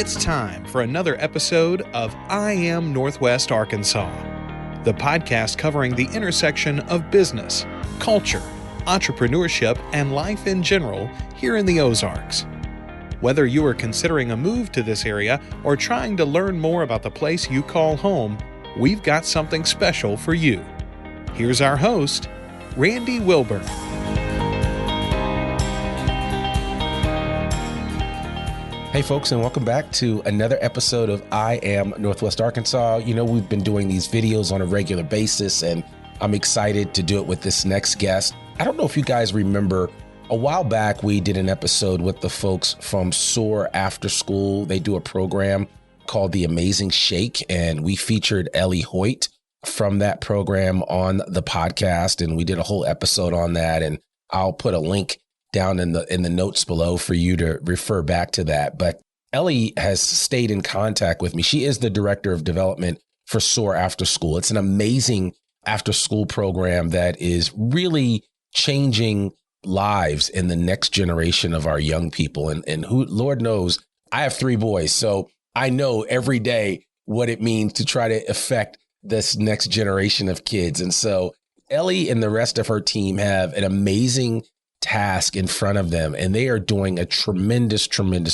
It's time for another episode of I Am Northwest Arkansas, the podcast covering the intersection of business, culture, entrepreneurship, and life in general here in the Ozarks. Whether you are considering a move to this area or trying to learn more about the place you call home, we've got something special for you. Here's our host, Randy Wilburn. Hey folks, and welcome back to another episode of I Am Northwest Arkansas. You know, we've been doing these videos on a regular basis, and I'm excited to do it with this next guest. I don't know if you guys remember, a while back we did an episode with the folks from Soar Afterschool. They do a program called The Amazing Shake, and we featured Ellie Hoyt from that program on the podcast, and we did a whole episode on that, and I'll put a link down in the notes below for you to refer back to that. But Ellie has stayed in contact with me. She is the director of development for Soar Afterschool. It's an amazing after-school program that is really changing lives in the next generation of our young people. And who, Lord knows, I have 3 boys, so I know every day what it means to try to affect this next generation of kids. And so Ellie and the rest of her team have an amazing task in front of them, and they are doing a tremendous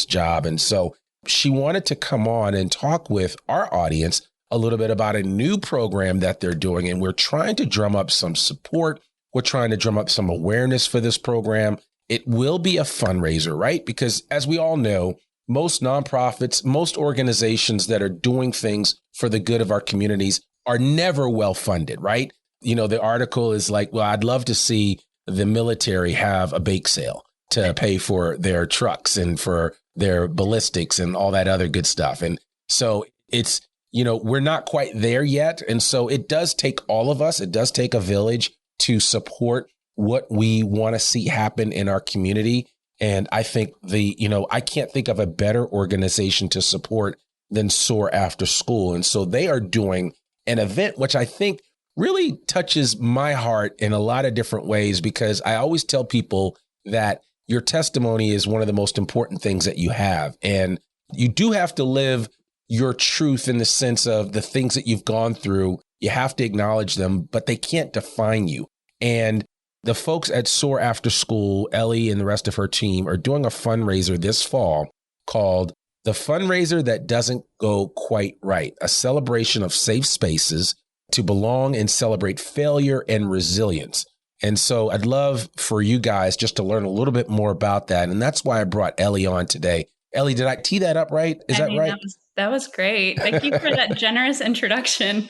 job. And so she wanted to come on and talk with our audience a little bit about a new program that they're doing. And we're trying to drum up some support. We're trying to drum up some awareness for this program. It will be a fundraiser, right? Because as we all know, most nonprofits, most organizations that are doing things for the good of our communities are never well funded, right? You know, the article is like, well, I'd love to see the military have a bake sale to pay for their trucks and for their ballistics and all that other good stuff. And so it's, you know, we're not quite there yet. And so it does take all of us. It does take a village to support what we want to see happen in our community. And I think I can't think of a better organization to support than Soar Afterschool. And so they are doing an event, which I think really touches my heart in a lot of different ways, because I always tell people that your testimony is one of the most important things that you have. And you do have to live your truth in the sense of the things that you've gone through. You have to acknowledge them, but they can't define you. And the folks at Soar Afterschool, Ellie and the rest of her team, are doing a fundraiser this fall called The Fundraiser That Doesn't Go Quite Right, a celebration of safe spaces to belong and celebrate failure and resilience. And so I'd love for you guys just to learn a little bit more about that. And that's why I brought Ellie on today. Ellie, did I tee that up right? Is that right? That was great. Thank you for that generous introduction.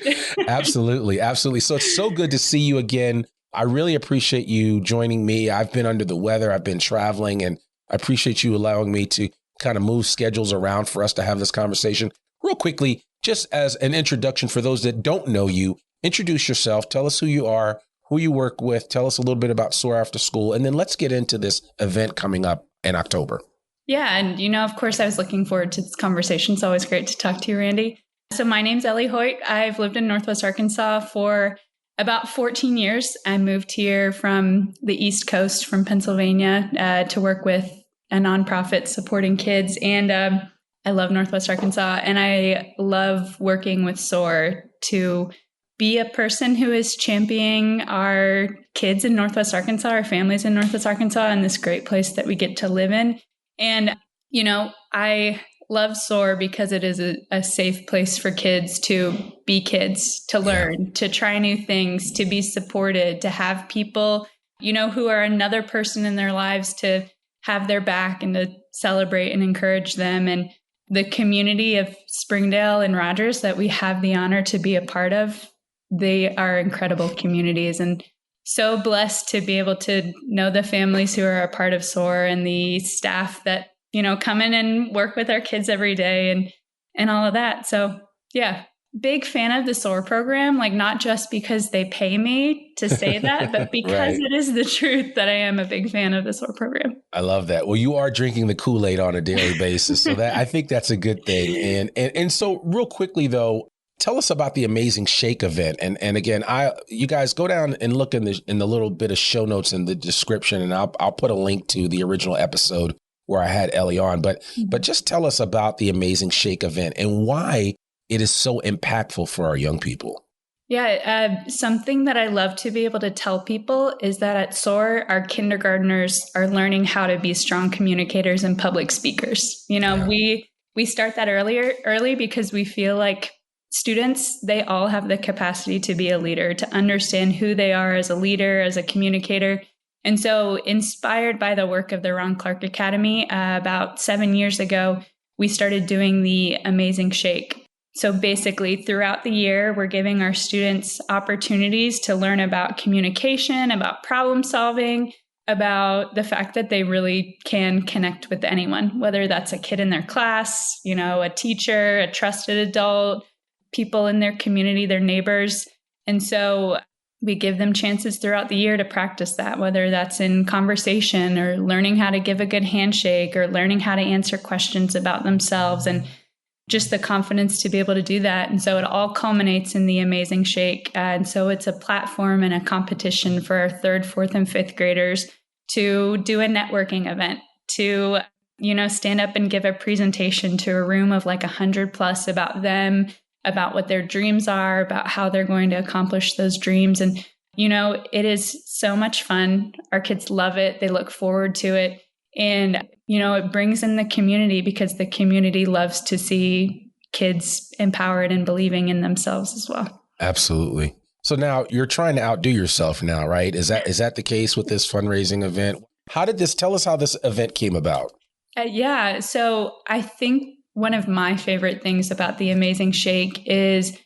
Absolutely. So it's so good to see you again. I really appreciate you joining me. I've been under the weather. I've been traveling, and I appreciate you allowing me to kind of move schedules around for us to have this conversation. Real quickly, just as an introduction for those that don't know you, introduce yourself. Tell us who you are, who you work with. Tell us a little bit about Soar Afterschool, and then let's get into this event coming up in October. Yeah. And, of course, I was looking forward to this conversation. It's always great to talk to you, Randy. So my name's Ellie Hoyt. I've lived in Northwest Arkansas for about 14 years. I moved here from the East Coast, from Pennsylvania, to work with a nonprofit supporting kids. And I love Northwest Arkansas, and I love working with SOAR to be a person who is championing our kids in Northwest Arkansas, our families in Northwest Arkansas, and this great place that we get to live in. And, I love SOAR because it is a safe place for kids to be kids, to learn, to try new things, to be supported, to have people, who are another person in their lives to have their back and to celebrate and encourage them. And the community of Springdale and Rogers that we have the honor to be a part of, they are incredible communities, and so blessed to be able to know the families who are a part of SOAR and the staff that, come in and work with our kids every day and all of that. So yeah, big fan of the SOAR program, like not just because they pay me to say that, but because It is the truth that I am a big fan of the SOAR program. I love that. Well, you are drinking the Kool-Aid on a daily basis. So that I think that's a good thing. And so real quickly though, tell us about the Amazing Shake event. And again, you guys go down and look in the little bit of show notes in the description, and I'll put a link to the original episode where I had Ellie on. But just tell us about the Amazing Shake event and why it is so impactful for our young people. Yeah, something that I love to be able to tell people is that at Soar, our kindergartners are learning how to be strong communicators and public speakers. We start that early because we feel like students, they all have the capacity to be a leader, to understand who they are as a leader, as a communicator. And so, inspired by the work of the Ron Clark Academy, about 7 years ago, we started doing the Amazing Shake. So basically, throughout the year, we're giving our students opportunities to learn about communication, about problem solving, about the fact that they really can connect with anyone, whether that's a kid in their class, a teacher, a trusted adult, people in their community, their neighbors. And so we give them chances throughout the year to practice that, whether that's in conversation or learning how to give a good handshake or learning how to answer questions about themselves and just the confidence to be able to do that. And so it all culminates in the Amazing Shake. And so it's a platform and a competition for our 3rd, 4th, and 5th graders to do a networking event, to, stand up and give a presentation to a room of like 100 plus about them, about what their dreams are, about how they're going to accomplish those dreams. And, it is so much fun. Our kids love it. They look forward to it. And, it brings in the community because the community loves to see kids empowered and believing in themselves as well. Absolutely. So now you're trying to outdo yourself now, right? Is that the case with this fundraising event? Tell us how this event came about? Yeah. So I think one of my favorite things about the Amazing Shake is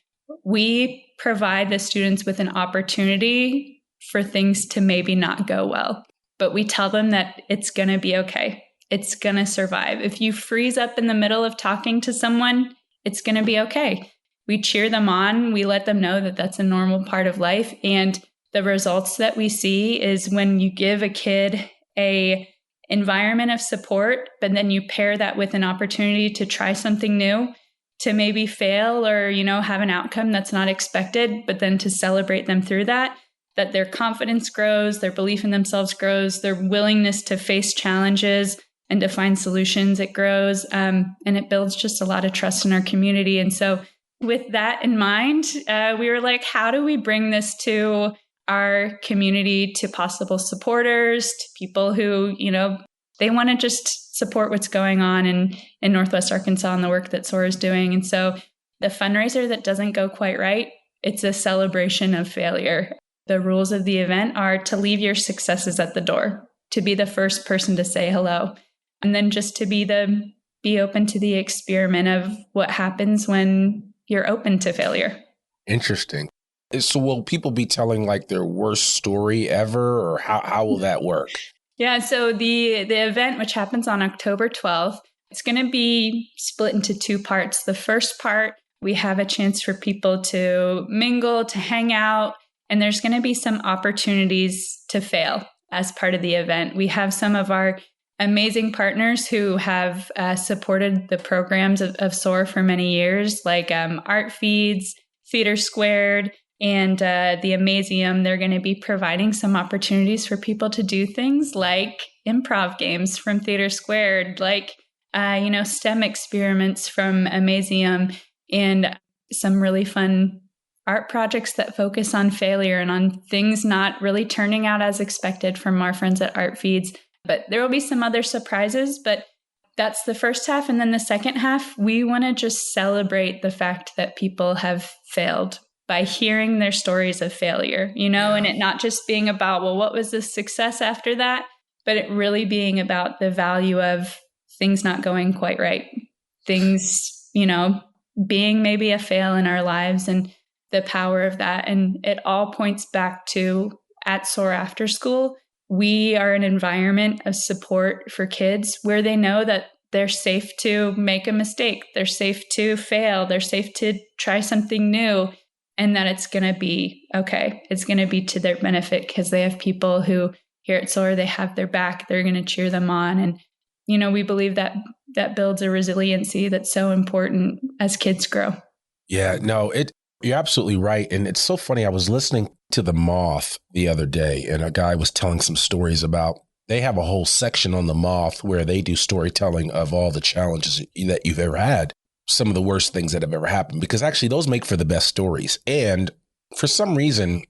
we provide the students with an opportunity for things to maybe not go well. But we tell them that it's going to be okay. It's going to survive. If you freeze up in the middle of talking to someone, it's going to be okay. We cheer them on. We let them know that that's a normal part of life. And the results that we see is when you give a kid a environment of support, but then you pair that with an opportunity to try something new, to maybe fail or, have an outcome that's not expected, but then to celebrate them through that their confidence grows, their belief in themselves grows, their willingness to face challenges and to find solutions, it grows. And it builds just a lot of trust in our community. And so with that in mind, we were like, how do we bring this to our community, to possible supporters, to people who, they want to just support what's going on in Northwest Arkansas and the work that Soar is doing. And so the fundraiser that doesn't go quite right, it's a celebration of failure. The rules of the event are to leave your successes at the door, to be the first person to say hello, and then just to be open to the experiment of what happens when you're open to failure. Interesting. So will people be telling like their worst story ever, or how will that work? Yeah, so the event, which happens on October 12th, it's going to be split into 2 parts. The first part, we have a chance for people to mingle, to hang out, and there's going to be some opportunities to fail as part of the event. We have some of our amazing partners who have supported the programs of SOAR for many years, like Art Feeds, Theater Squared, and the Amazium. They're going to be providing some opportunities for people to do things like improv games from Theater Squared, like STEM experiments from Amazium, and some really fun art projects that focus on failure and on things not really turning out as expected from our friends at Art Feeds. But there will be some other surprises, but that's the first half. And then the second half, we want to just celebrate the fact that people have failed by hearing their stories of failure, and it not just being about, well, what was the success after that, but it really being about the value of things not going quite right, things, being maybe a fail in our lives and the power of that. And it all points back to at Soar Afterschool, we are an environment of support for kids where they know that they're safe to make a mistake. They're safe to fail. They're safe to try something new, and that it's going to be okay. It's going to be to their benefit because they have people who here at Soar, they have their back. They're going to cheer them on. And, we believe that builds a resiliency that's so important as kids grow. Yeah, no, you're absolutely right. And it's so funny. I was listening to The Moth the other day, and a guy was telling some stories about they have a whole section on the Moth where they do storytelling of all the challenges that you've ever had, some of the worst things that have ever happened, because actually those make for the best stories. And for some reason,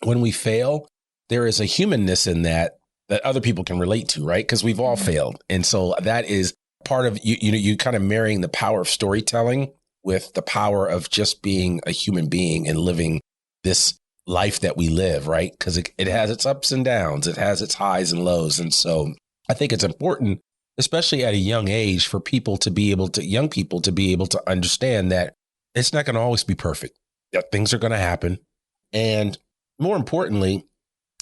when we fail, there is a humanness in that other people can relate to, right? Because we've all failed. And so that is part of you kind of marrying the power of storytelling with the power of just being a human being and living this life that we live, right? Because it has its ups and downs. It has its highs and lows. And so I think it's important, especially at a young age, for young people to be able to understand that it's not going to always be perfect, that things are going to happen. And more importantly,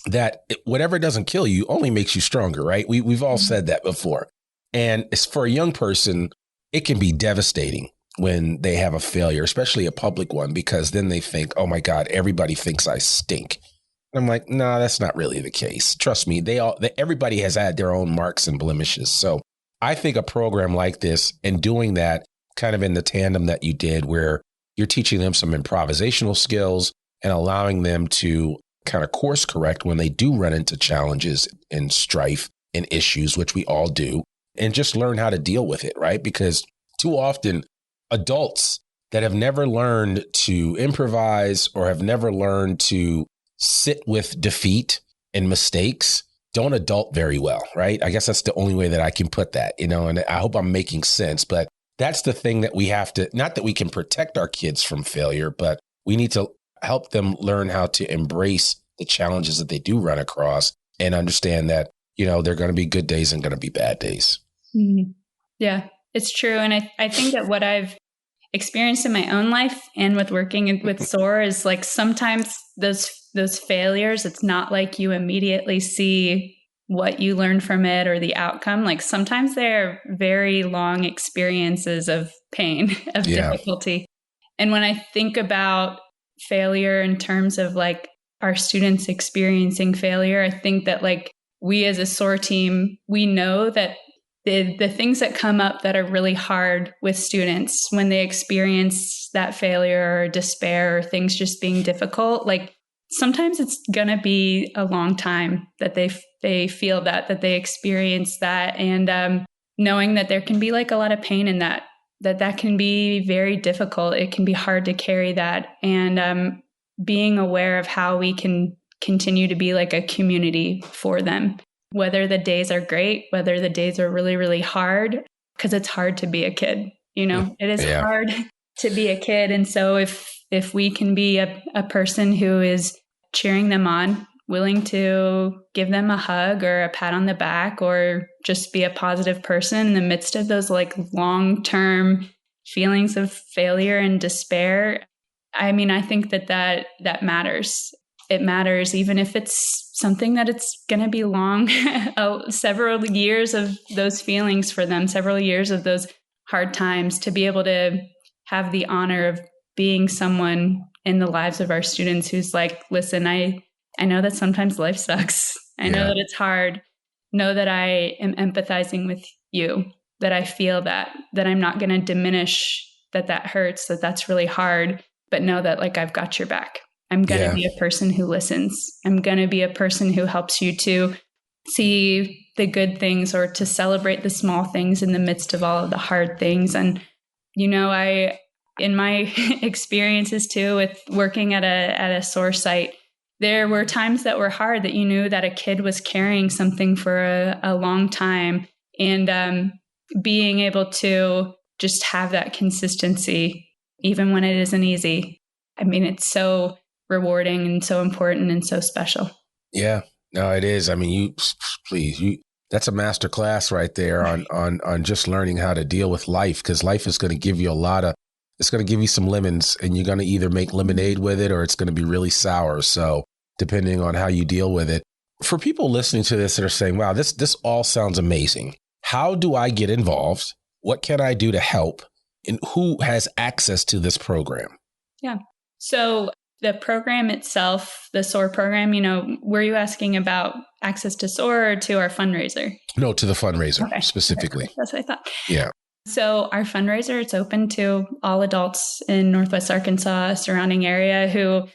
that whatever doesn't kill you only makes you stronger, right? We've all said that before. And it's for a young person, it can be devastating when they have a failure, especially a public one, because then they think, oh my God, everybody thinks I stink. And I'm like, no, that's not really the case. Trust me, everybody has had their own marks and blemishes. So I think a program like this and doing that kind of in the tandem that you did, where you're teaching them some improvisational skills and allowing them to kind of course correct when they do run into challenges and strife and issues, which we all do, and just learn how to deal with it, right? Because too often adults that have never learned to improvise or have never learned to sit with defeat and mistakes don't adult very well, right? I guess that's the only way that I can put that, and I hope I'm making sense, but that's the thing that we have to, not that we can protect our kids from failure, but we need to help them learn how to embrace the challenges that they do run across and understand that, there are going to be good days and going to be bad days. Mm-hmm. Yeah, it's true. And I think that what I've experienced in my own life and with working with SOAR is like sometimes those failures, it's not like you immediately see what you learned from it or the outcome. Like sometimes they're very long experiences of pain, of difficulty. And when I think about failure in terms of like our students experiencing failure, I think that like we as a SOAR team, we know that the things that come up that are really hard with students when they experience that failure or despair or things just being difficult, like sometimes it's going to be a long time that they feel that they experience that. And knowing that there can be like a lot of pain in that can be very difficult. It can be hard to carry that. And being aware of how we can continue to be like a community for them, whether the days are great, whether the days are really, really hard, because it's hard to be a kid. It is hard to be a kid. And so if we can be a person who is cheering them on, willing to give them a hug or a pat on the back, or just be a positive person in the midst of those like long-term feelings of failure and despair. I mean, I think that matters. It matters, even if it's something that it's going to be long, several years of those feelings for them, several years of those hard times, to be able to have the honor of being someone in the lives of our students who's like, listen, I know that sometimes life sucks. I know that it's hard. Know that I am empathizing with you, that I feel that I'm not going to diminish that hurts, that's really hard, but know that like I've got your back. I'm going to be a person who listens. I'm going to be a person who helps you to see the good things or to celebrate the small things in the midst of all of the hard things. And, in my experiences too, with working at a SOAR site, there were times that were hard that you knew that a kid was carrying something for a long time, and being able to just have that consistency, even when it isn't easy. I mean, it's so rewarding and so important and so special. Yeah, no, it is. I mean, that's a master class right there on just learning how to deal with life, because life is going to give you it's going to give you some lemons, and you're going to either make lemonade with it or it's going to be really sour. So depending on how you deal with it. For people listening to this that are saying, wow, this all sounds amazing. How do I get involved? What can I do to help? And who has access to this program? Yeah. So the program itself, the SOAR program, were you asking about access to SOAR or to our fundraiser? No, to the fundraiser specifically. That's what I thought. Yeah. So our fundraiser, it's open to all adults in Northwest Arkansas, surrounding area, who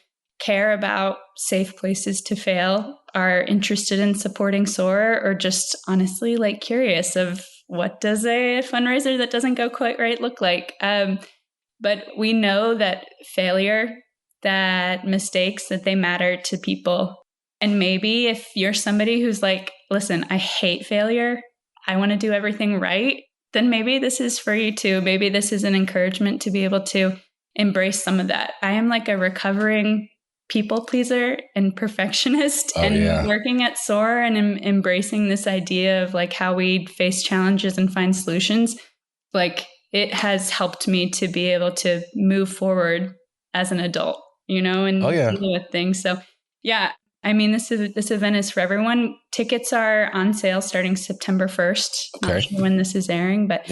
care about safe places to fail are interested in supporting Soar, or just honestly like curious of what does a fundraiser that doesn't go quite right look like. But we know that failure, that mistakes, that they matter to people. And maybe if you're somebody who's like, listen, I hate failure, I want to do everything right, then maybe this is for you too. Maybe this is an encouragement to be able to embrace some of that. I am like a recovering people pleaser and perfectionist, working at Soar and embracing this idea of like how we face challenges and find solutions. Like it has helped me to be able to move forward as an adult, and deal with things. So yeah, I mean, this event is for everyone. Tickets are on sale starting September 1st. Okay. Not sure when this is airing, but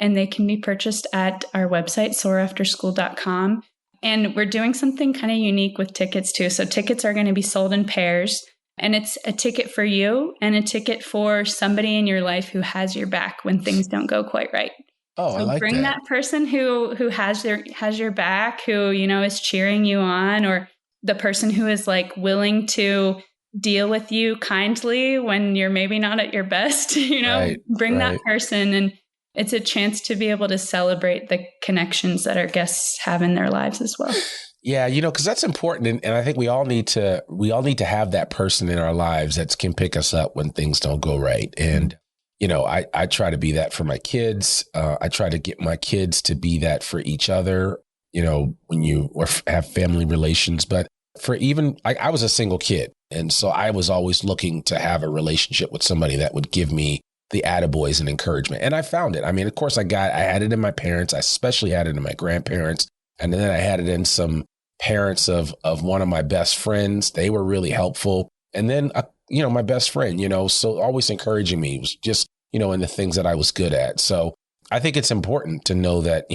and they can be purchased at our website, soarafterschool.com. And we're doing something kind of unique with tickets too. So tickets are going to be sold in pairs, and it's a ticket for you and a ticket for somebody in your life who has your back when things don't go quite right. Oh, so I like bring that person who has your back, who, is cheering you on, or the person who is like willing to deal with you kindly when you're maybe not at your best, bring that person. And it's a chance to be able to celebrate the connections that our guests have in their lives as well. Yeah, because that's important. And I think we all need to have that person in our lives that can pick us up when things don't go right. And, I try to be that for my kids. I try to get my kids to be that for each other, when you have family relations. But for even, I was a single kid. And so I was always looking to have a relationship with somebody that would give me the attaboys and encouragement. And I found it. I mean, of course, I had it in my parents. I especially had it in my grandparents. And then I had it in some parents of one of my best friends. They were really helpful. And then, my best friend, so always encouraging me. It was just, in the things that I was good at. So I think it's important to know that,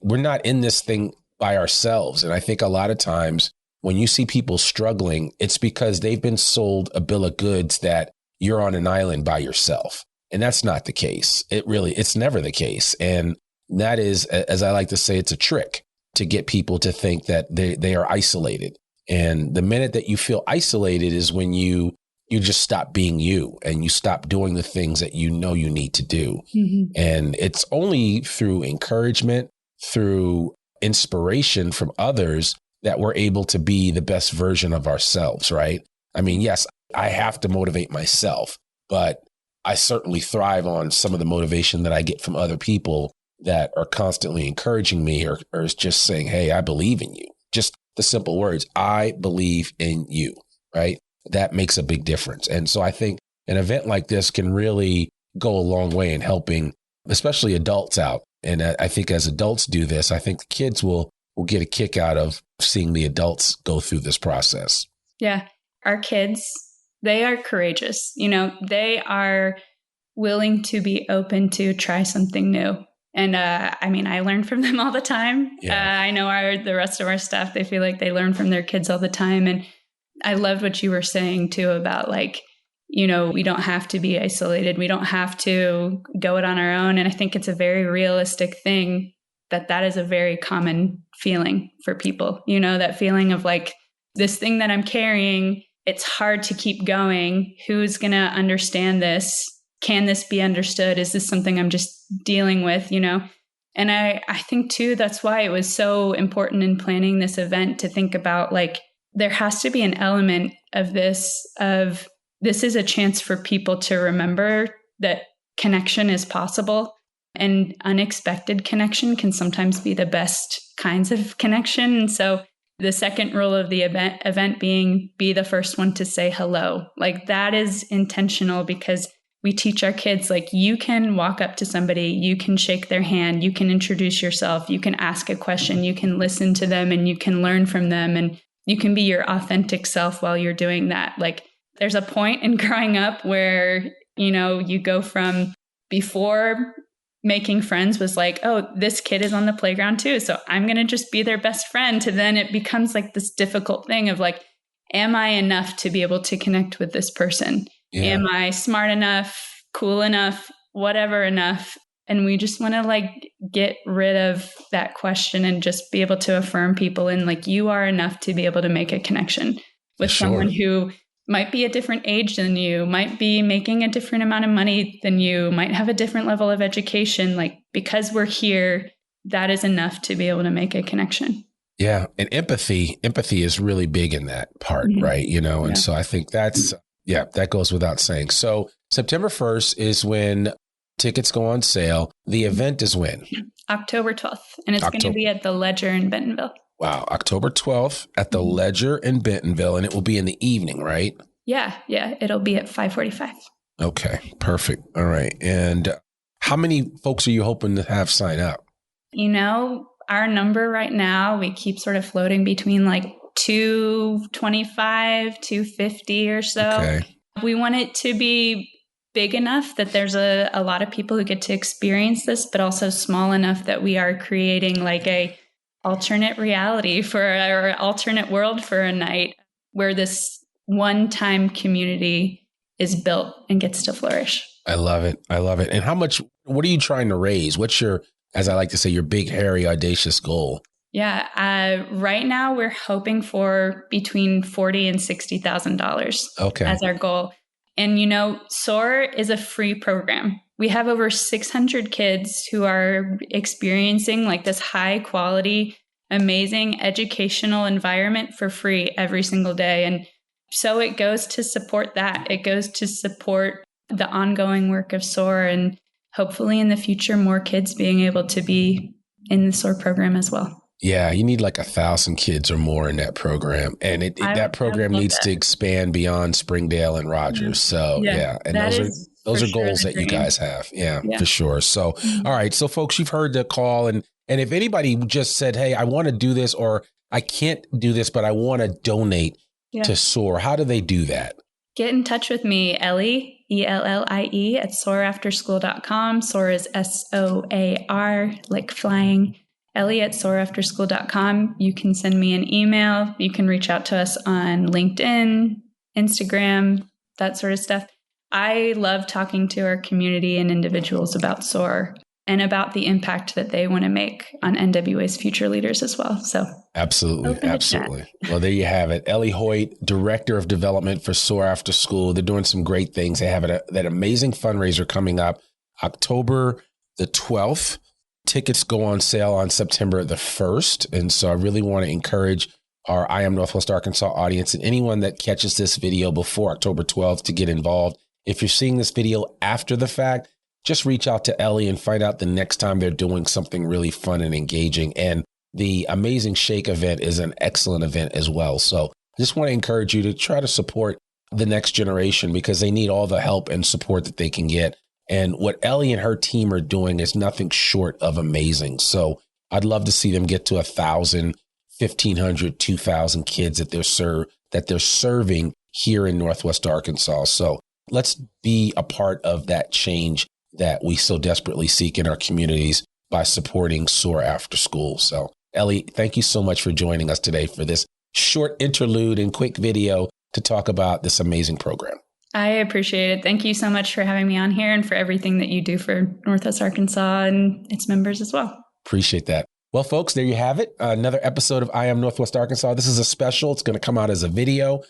we're not in this thing by ourselves. And I think a lot of times when you see people struggling, it's because they've been sold a bill of goods that you're on an island by yourself. And that's not the case. It's never the case. And that is, as I like to say, it's a trick to get people to think that they are isolated. And the minute that you feel isolated is when you just stop being you and you stop doing the things that you need to do. Mm-hmm. And it's only through encouragement, through inspiration from others that we're able to be the best version of ourselves, right? I mean, yes, I have to motivate myself, but I certainly thrive on some of the motivation that I get from other people that are constantly encouraging me or just saying, hey, I believe in you. Just the simple words, I believe in you, right? That makes a big difference. And so I think an event like this can really go a long way in helping, especially adults out. And I think as adults do this, I think the kids will get a kick out of seeing the adults go through this process. Yeah. Our kids, they are courageous. They are willing to be open to try something new. And I learn from them all the time. Yeah. I know the rest of our staff, they feel like they learn from their kids all the time. And I loved what you were saying too about we don't have to be isolated. We don't have to go it on our own. And I think it's a very realistic thing that is a very common feeling for people, that feeling of like this thing that I'm carrying, it's hard to keep going. Who's going to understand this? Can this be understood? Is this something I'm just dealing with, And I think too, that's why it was so important in planning this event to think about there has to be an element of this is a chance for people to remember that connection is possible, and unexpected connection can sometimes be the best kinds of connection. And so the second rule of the event being be the first one to say hello. That is intentional because we teach our kids, you can walk up to somebody, you can shake their hand, you can introduce yourself, you can ask a question, you can listen to them, and you can learn from them, and you can be your authentic self while you're doing that. There's a point in growing up where, you go from before making friends was oh, this kid is on the playground too, so I'm going to just be their best friend, to then it becomes this difficult thing of am I enough to be able to connect with this person? Yeah. Am I smart enough, cool enough, whatever enough And we just want to like get rid of that question and just be able to affirm people in like, you are enough to be able to make a connection with someone who might be a different age than you, might be making a different amount of money than you, might have a different level of education. Like, because we're here, that is enough to be able to make a connection. Yeah. And empathy is really big in that part, right? And so I think that goes without saying. So September 1st is when tickets go on sale. The event is when? October 12th. And it's going to be at the Ledger in Bentonville. Wow. October 12th at the Ledger in Bentonville. And it will be in the evening, right? Yeah. It'll be at 5:45. Okay. Perfect. All right. And how many folks are you hoping to have sign up? Our number right now, we keep sort of floating between like 225, 250 or so. Okay. We want it to be big enough that there's a lot of people who get to experience this, but also small enough that we are creating like a alternate reality for our alternate world for a night where this one-time community is built and gets to flourish. I love it. And what are you trying to raise? What's your, as I like to say, your big, hairy, audacious goal? Yeah. Right now we're hoping for between $40,000 and $60,000 as our goal. And, Soar is a free program. We have over 600 kids who are experiencing like this high quality, amazing educational environment for free every single day. And so it goes to support that. It goes to support the ongoing work of Soar, and hopefully in the future, more kids being able to be in the Soar program as well. Yeah, you need like 1,000 kids or more in that program. And that program needs to expand beyond Springdale and Rogers. So and those are goals that you guys have. Yeah, for sure. So, all right. So folks, you've heard the call. And if anybody just said, hey, I want to do this, or I can't do this, but I want to donate to Soar, how do they do that? Get in touch with me, Ellie, ELLIE at soarafterschool.com. Soar is SOAR, like flying. Ellie at soarafterschool.com. You can send me an email. You can reach out to us on LinkedIn, Instagram, that sort of stuff. I love talking to our community and individuals about Soar and about the impact that they want to make on NWA's future leaders as well. So absolutely. Well, there you have it. Ellie Hoyt, Director of Development for Soar Afterschool. They're doing some great things. They have that amazing fundraiser coming up October the 12th. Tickets go on sale on September the 1st. And so I really want to encourage our I Am Northwest Arkansas audience and anyone that catches this video before October 12th to get involved. If you're seeing this video after the fact, just reach out to Ellie and find out the next time they're doing something really fun and engaging. And the Amazing Shake event is an excellent event as well. So I just want to encourage you to try to support the next generation because they need all the help and support that they can get. And what Ellie and her team are doing is nothing short of amazing. So I'd love to see them get to 1,000, 1,500, 2,000 kids that they're serving here in Northwest Arkansas. So let's be a part of that change that we so desperately seek in our communities by supporting Soar Afterschool. So Ellie, thank you so much for joining us today for this short interlude and quick video to talk about this amazing program. I appreciate it. Thank you so much for having me on here and for everything that you do for Northwest Arkansas and its members as well. Appreciate that. Well, folks, there you have it. Another episode of I Am Northwest Arkansas. This is a special. It's going to come out as a video.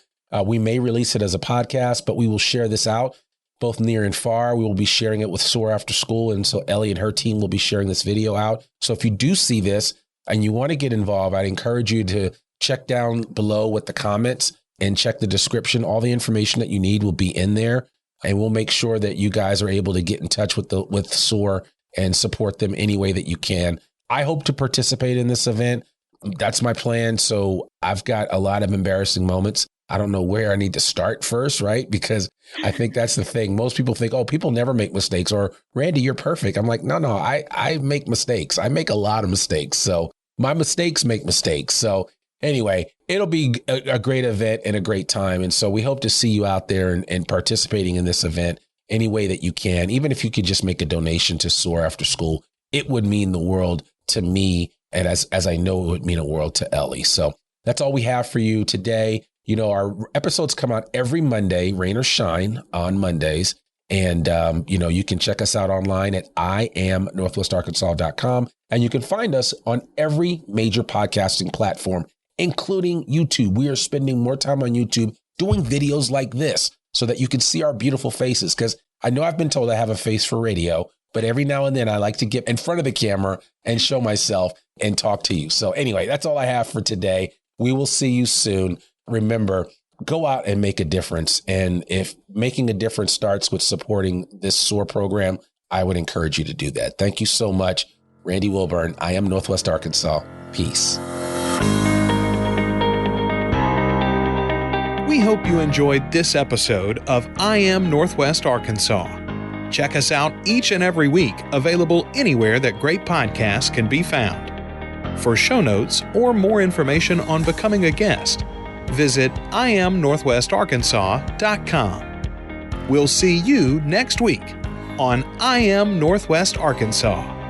We may release it as a podcast, but we will share this out both near and far. We will be sharing it with Soar Afterschool. And so Ellie and her team will be sharing this video out. So if you do see this and you want to get involved, I'd encourage you to check down below with the comments and check the description. All the information that you need will be in there. And we'll make sure that you guys are able to get in touch with Soar and support them any way that you can. I hope to participate in this event. That's my plan. So I've got a lot of embarrassing moments. I don't know where I need to start first, right? Because I think that's the thing. Most people think, oh, people never make mistakes, or Randy, you're perfect. I'm like, no, I make mistakes. I make a lot of mistakes. So my mistakes make mistakes. So anyway, it'll be a great event and a great time. And so we hope to see you out there and participating in this event any way that you can. Even if you could just make a donation to Soar Afterschool, it would mean the world to me. And as I know, it would mean a world to Ellie. So that's all we have for you today. You know, our episodes come out every Monday, rain or shine on Mondays. And, you can check us out online at iamnorthwestarkansas.com. And you can find us on every major podcasting platform, including YouTube. We are spending more time on YouTube doing videos like this so that you can see our beautiful faces. Because I know I've been told I have a face for radio, but every now and then I like to get in front of the camera and show myself and talk to you. So anyway, that's all I have for today. We will see you soon. Remember, go out and make a difference. And if making a difference starts with supporting this SOAR program, I would encourage you to do that. Thank you so much. Randy Wilburn, I Am Northwest Arkansas. Peace. We hope you enjoyed this episode of I Am Northwest Arkansas. Check us out each and every week, available anywhere that great podcasts can be found. For show notes or more information on becoming a guest, visit iamnorthwestarkansas.com. We'll see you next week on I Am Northwest Arkansas.